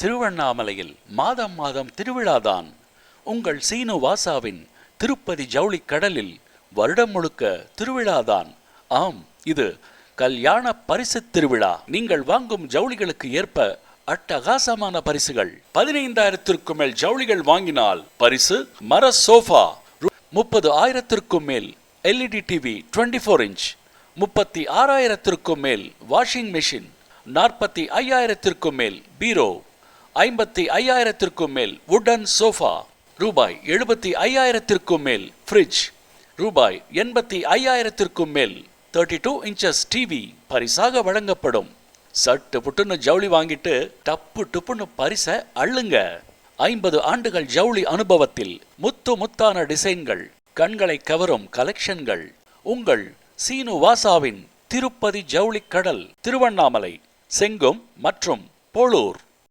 திருவண்ணாமலையில் மாதம் மாதம் திருவிழாதான். உங்கள் சீனுவாசாவின் திருப்பதி ஜவுளி கடலில் வருடம் முழுக்க திருவிழாதான். ஆம், இது கல்யாண பரிசு திருவிழா. நீங்கள் வாங்கும் ஜவுளிகளுக்கு ஏற்ப அட்டகாசமான பரிசுகள். 15,000க்கும் மேல் ஜவுளிகள் வாங்கினால் பரிசு மர சோஃபா. 30,000க்கும் மேல் LED டிவி 24 இன்ச். 36,000க்கும் மேல் வாஷிங் மெஷின். 45,000க்கும் மேல் பீரோ. 55,000க்கும் மேல் வுடன் சோஃபா. ரூபாய் 75,000க்கும் மேல் ஃப்ரிட்ஜ். ரூபாய் 85,000க்கும் மேல் 32 இன்ச்சஸ் டிவி பரிசாக வழங்கப்படும். சட்டு புட்டுன்னு ஜவுளி வாங்கிட்டு டப்பு டுப்புன்னு பரிசை அள்ளுங்க. 50 ஆண்டுகள் ஜவுளி அனுபவத்தில் முத்து முத்தான டிசைன்கள், கண்களை கவரும் கலெக்ஷன்கள். உங்கள் சீனுவாசாவின் திருப்பதி ஜவுளி கடல், திருவண்ணாமலை, செங்கம் மற்றும் போளூர்.